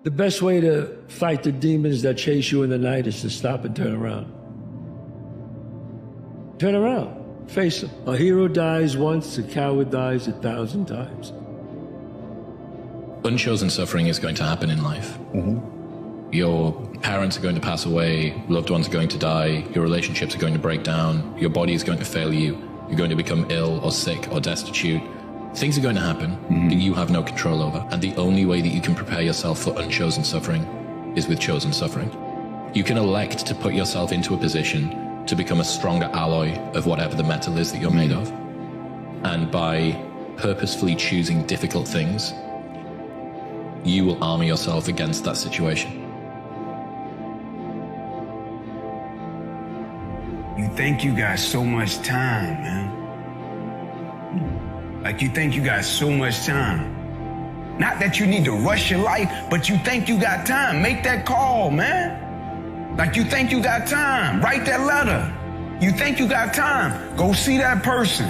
The best way to fight the demons that chase you in the night is to stop and turn around. Turn around. Face them. A hero dies once, a coward dies 1,000 times. Unchosen suffering is going to happen in life. Your parents are going to pass away, loved ones are going to die, your relationships are going to break down, your body is going to fail you, you're going to become ill or sick or destitute. Things are going to happen that you have no control over. And the only way that you can prepare yourself for unchosen suffering is with chosen suffering. You can elect to put yourself into a position to become a stronger alloy of whatever the metal is that you're made of. And by purposefully choosing difficult things, you will armor yourself against that situation. You think you got so much time, man. Like you think you got so much time. Not that you need to rush your life, but you think you got time. Make that call, man. Like you think you got time. Write that letter. You think you got time. Go see that person.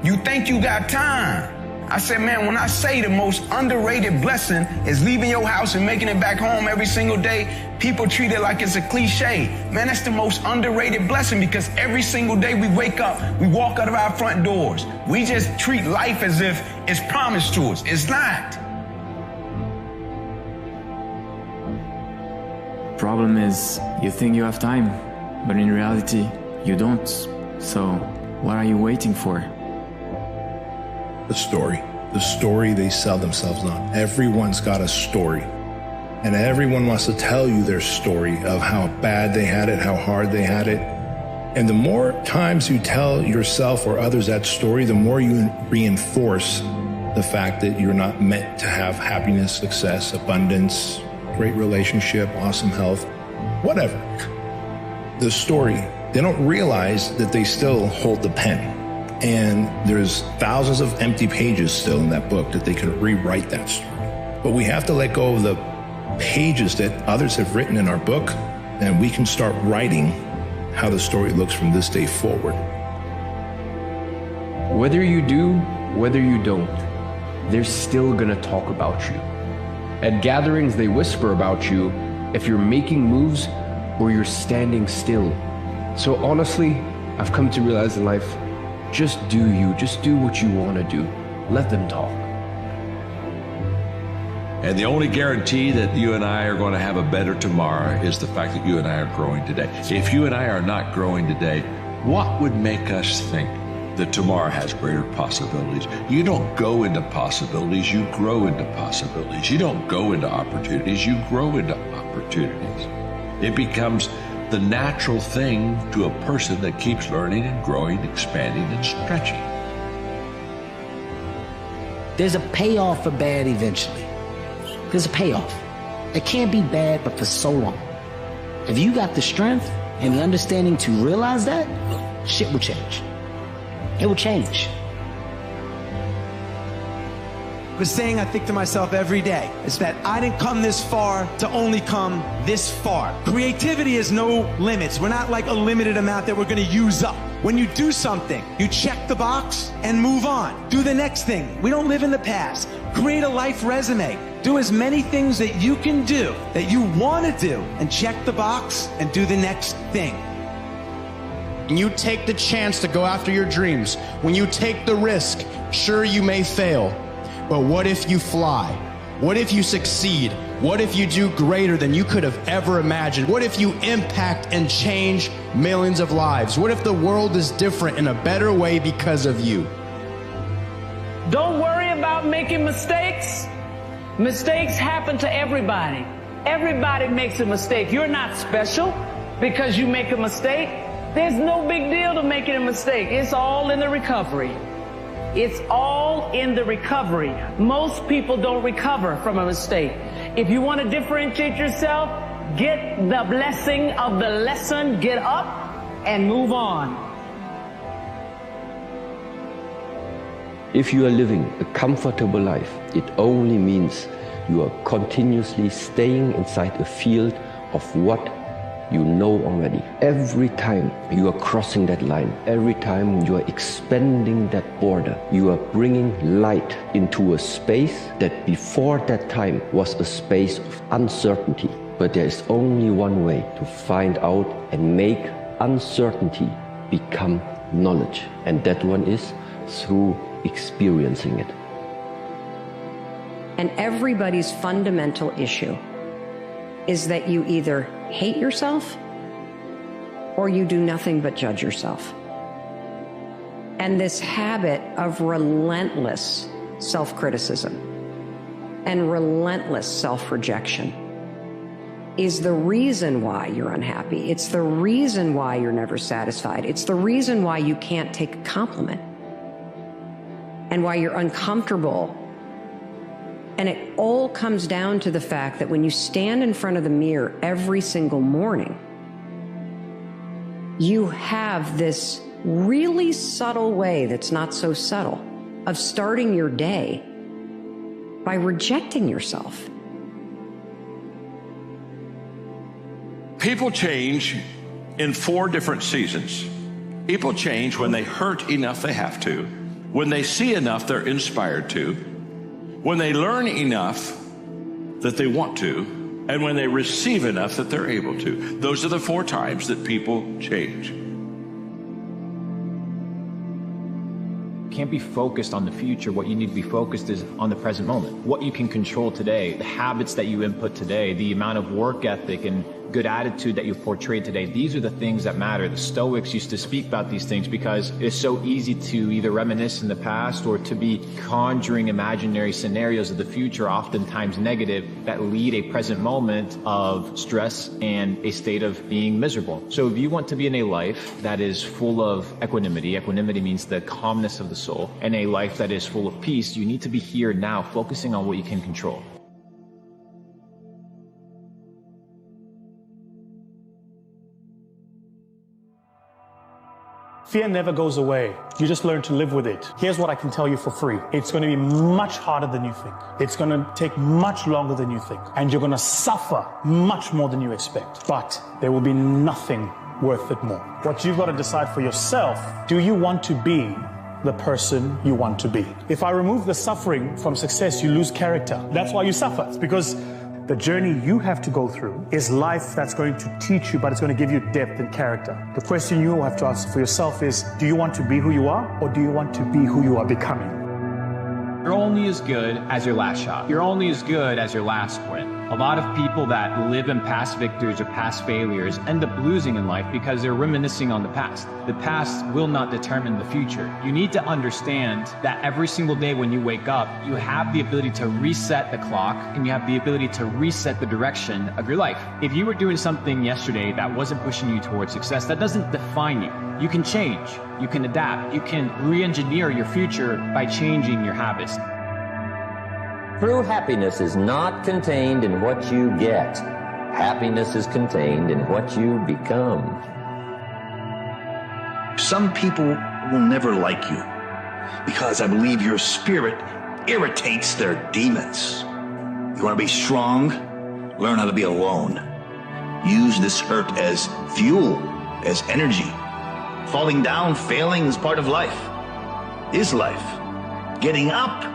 You think you got time. I said, man, when I say the most underrated blessing is leaving your house and making it back home every single day, people treat it like it's a cliche. Man, that's the most underrated blessing because every single day we wake up, we walk out of our front doors. We just treat life as if it's promised to us. It's not. Problem is, you think you have time, but in reality, you don't. So, what are you waiting for? The story they sell themselves on. Everyone's got a story. And everyone wants to tell you their story of how bad they had it, how hard they had it. And the more times you tell yourself or others that story, the more you reinforce the fact that you're not meant to have happiness, success, abundance, great relationship, awesome health, whatever. The story, they don't realize that they still hold the pen. And there's thousands of empty pages still in that book that they could rewrite that story. But we have to let go of the pages that others have written in our book, and we can start writing how the story looks from this day forward. Whether you do, whether you don't, they're still gonna talk about you. At gatherings, they whisper about you if you're making moves or you're standing still. So honestly, I've come to realize in life, just do you, just do what you want to do. Let them talk. And the only guarantee that you and I are going to have a better tomorrow is the fact that you and I are growing today. If you and I are not growing today, what would make us think that tomorrow has greater possibilities? You don't go into possibilities, you grow into possibilities. You don't go into opportunities, you grow into opportunities. It becomes the natural thing to a person that keeps learning and growing, expanding and stretching. There's a payoff for bad eventually. There's a payoff. It can't be bad, but for so long. If you got the strength and the understanding to realize that, shit will change. It will change. The saying I think to myself every day is that I didn't come this far to only come this far. Creativity has no limits. We're not like a limited amount that we're gonna use up. When you do something, you check the box and move on. Do the next thing. We don't live in the past. Create a life resume. Do as many things that you can do, that you wanna do, and check the box and do the next thing. When you take the chance to go after your dreams, when you take the risk, sure you may fail. But what if you fly? What if you succeed? What if you do greater than you could have ever imagined? What if you impact and change millions of lives? What if the world is different in a better way because of you? Don't worry about making mistakes. Mistakes happen to everybody. Everybody makes a mistake. You're not special because you make a mistake. There's no big deal to making a mistake. It's all in the recovery. It's all in the recovery. Most people don't recover from a mistake. If you want to differentiate yourself, get the blessing of the lesson, get up and move on. If you are living a comfortable life, it only means you are continuously staying inside a field of what you know already. Every time you are crossing that line, every time you are expanding that border, you are bringing light into a space that before that time was a space of uncertainty. But there is only one way to find out and make uncertainty become knowledge. And that one is through experiencing it. And everybody's fundamental issue is that you either hate yourself or you do nothing but judge yourself. And this habit of relentless self-criticism and relentless self-rejection is the reason why you're unhappy. It's the reason why you're never satisfied. It's the reason why you can't take a compliment and why you're uncomfortable. And it all comes down to the fact that when you stand in front of the mirror every single morning, you have this really subtle way that's not so subtle of starting your day by rejecting yourself. People change in 4 different seasons. People change when they hurt enough they have to, when they see enough they're inspired to, when they learn enough that they want to, and when they receive enough that they're able to. Those are the 4 times that people change. You can't be focused on the future. What you need to be focused is on the present moment. What you can control today, the habits that you input today, the amount of work ethic and good attitude that you've portrayed today. These are the things that matter. The Stoics used to speak about these things because it's so easy to either reminisce in the past or to be conjuring imaginary scenarios of the future, oftentimes negative, that lead a present moment of stress and a state of being miserable. So if you want to be in a life that is full of equanimity, equanimity means the calmness of the soul, and a life that is full of peace, you need to be here now, focusing on what you can control. Fear never goes away. You just learn to live with it. Here's what I can tell you for free. It's going to be much harder than you think. It's going to take much longer than you think. And you're going to suffer much more than you expect. But there will be nothing worth it more. What you've got to decide for yourself, do you want to be the person you want to be? If I remove the suffering from success, you lose character. That's why you suffer. It's because the journey you have to go through is life that's going to teach you, but it's going to give you depth and character. The question you have to answer for yourself is, do you want to be who you are, or do you want to be who you are becoming? You're only as good as your last shot. You're only as good as your last win. A lot of people that live in past victories or past failures end up losing in life because they're reminiscing on the past. The past will not determine the future. You need to understand that every single day when you wake up, you have the ability to reset the clock and you have the ability to reset the direction of your life. If you were doing something yesterday that wasn't pushing you towards success, that doesn't define you. You can change, you can adapt, you can re-engineer your future by changing your habits. True happiness is not contained in what you get. Happiness is contained in what you become. Some people will never like you because I believe your spirit irritates their demons. You want to be strong? Learn how to be alone. Use this hurt as fuel, as energy. Falling down, failing is part of life. Is life. Getting up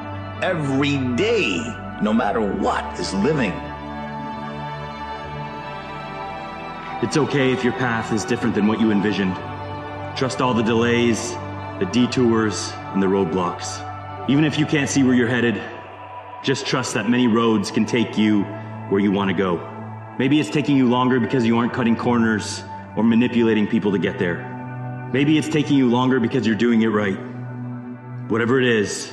every day, no matter what, is living. It's okay if your path is different than what you envisioned. Trust all the delays, the detours, and the roadblocks. Even if you can't see where you're headed, just trust that many roads can take you where you want to go. Maybe it's taking you longer because you aren't cutting corners or manipulating people to get there. Maybe it's taking you longer because you're doing it right. Whatever it is,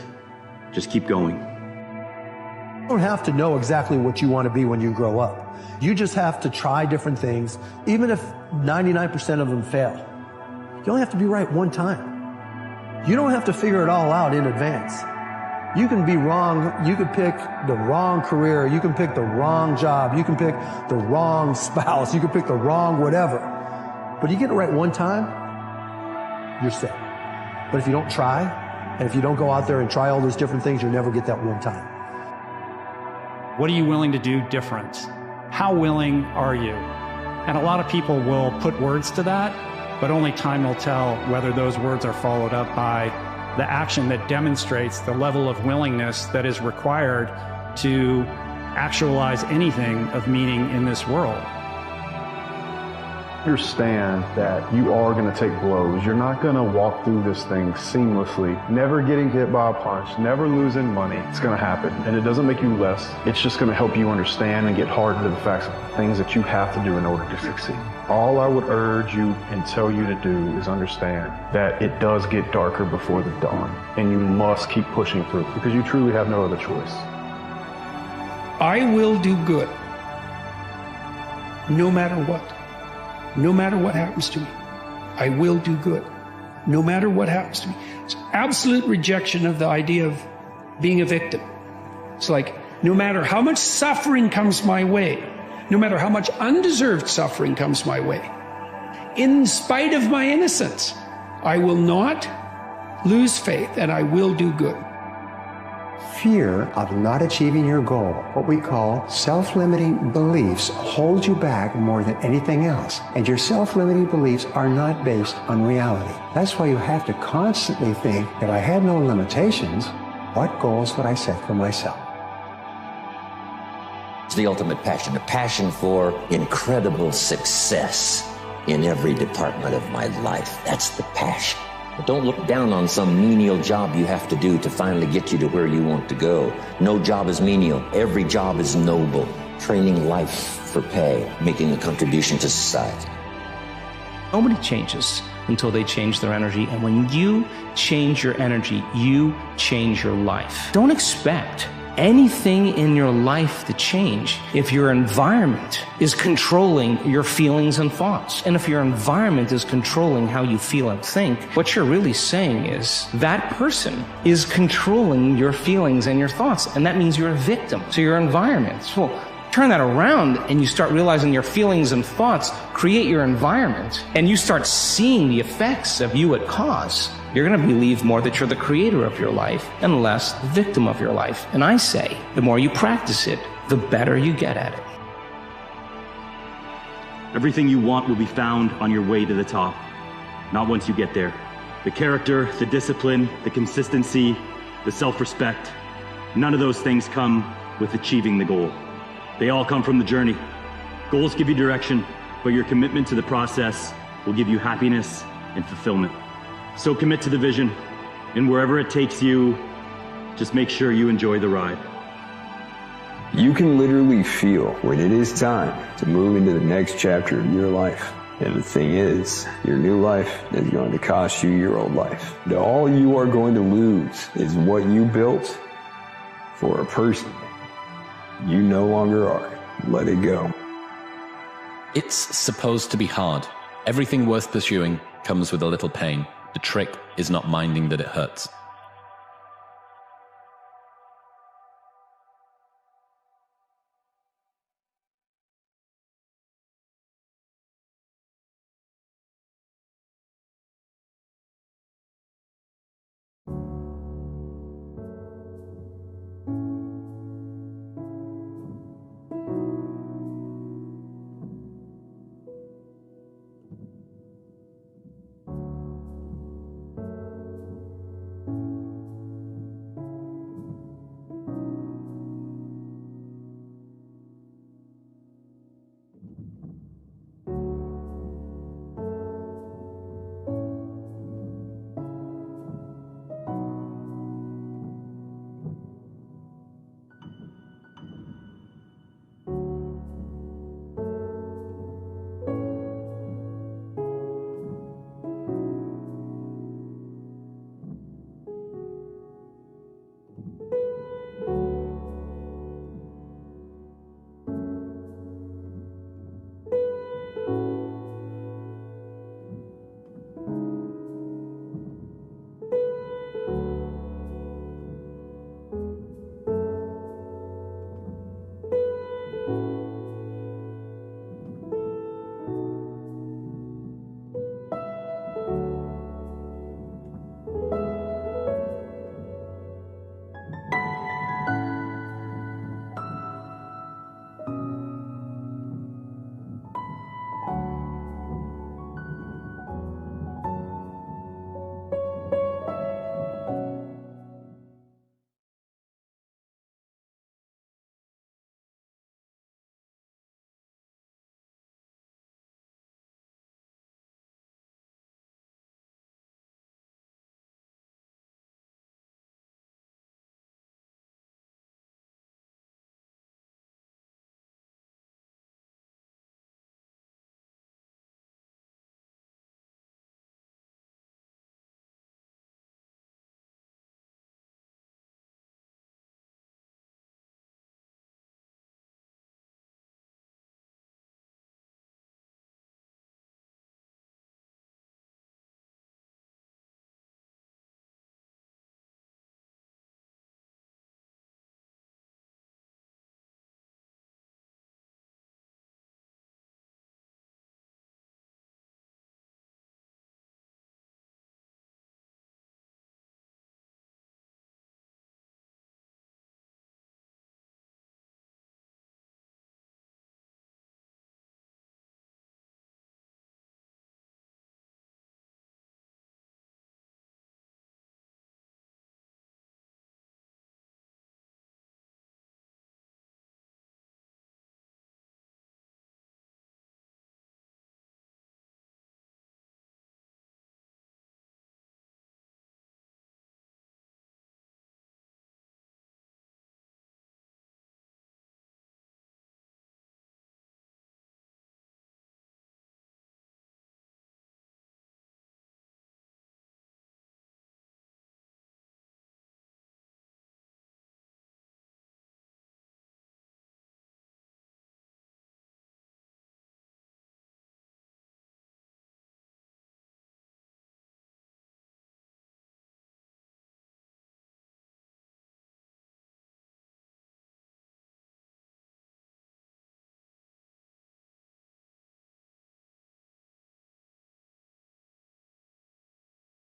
just keep going. You don't have to know exactly what you want to be when you grow up. You just have to try different things, even if 99% of them fail. You only have to be right one time. You don't have to figure it all out in advance. You can be wrong. You can pick the wrong career. You can pick the wrong job. You can pick the wrong spouse. You can pick the wrong whatever. But you get it right one time, you're set. But if you don't try, and if you don't go out there and try all those different things, you'll never get that one time. What are you willing to do different? How willing are you? And a lot of people will put words to that, but only time will tell whether those words are followed up by the action that demonstrates the level of willingness that is required to actualize anything of meaning in this world. Understand that you are going to take blows. You're not going to walk through this thing seamlessly, never getting hit by a punch, never losing money. It's going to happen, and it doesn't make you less. It's just going to help you understand and get hardened to the facts of things that you have to do in order to succeed. All I would urge you and tell you to do is understand that it does get darker before the dawn, and you must keep pushing through because you truly have no other choice. I will do good no matter what. No matter what happens to me, I will do good. No matter what happens to me. It's absolute rejection of the idea of being a victim. It's like, no matter how much suffering comes my way, no matter how much undeserved suffering comes my way, in spite of my innocence, I will not lose faith and I will do good. Fear of not achieving your goal, what we call self-limiting beliefs, hold you back more than anything else. And your self-limiting beliefs are not based on reality. That's why you have to constantly think, if I had no limitations, what goals would I set for myself? It's the ultimate passion, a passion for incredible success in every department of my life. That's the passion. But don't look down on some menial job you have to do to finally get you to where you want to go. No job is menial. Every job is noble. Training life for pay, making a contribution to society. Nobody changes until they change their energy. And when you change your energy, you change your life. Don't expect anything in your life to change if your environment is controlling your feelings and thoughts. And if your environment is controlling how you feel and think, what you're really saying is that person is controlling your feelings and your thoughts. And that means you're a victim to your environment. So turn that around and you start realizing your feelings and thoughts create your environment, and you start seeing the effects of you at cause. You're going to believe more that you're the creator of your life and less the victim of your life. And I say, the more you practice it, the better you get at it. Everything you want will be found on your way to the top, not once you get there. The character, the discipline, the consistency, the self-respect, none of those things come with achieving the goal. They all come from the journey. Goals give you direction, but your commitment to the process will give you happiness and fulfillment. So commit to the vision, and wherever it takes you, just make sure you enjoy the ride. You can literally feel when it is time to move into the next chapter of your life. And the thing is, your new life is going to cost you your old life. All you are going to lose is what you built for a person you no longer are. Let it go. It's supposed to be hard. Everything worth pursuing comes with a little pain. The trick is not minding that it hurts.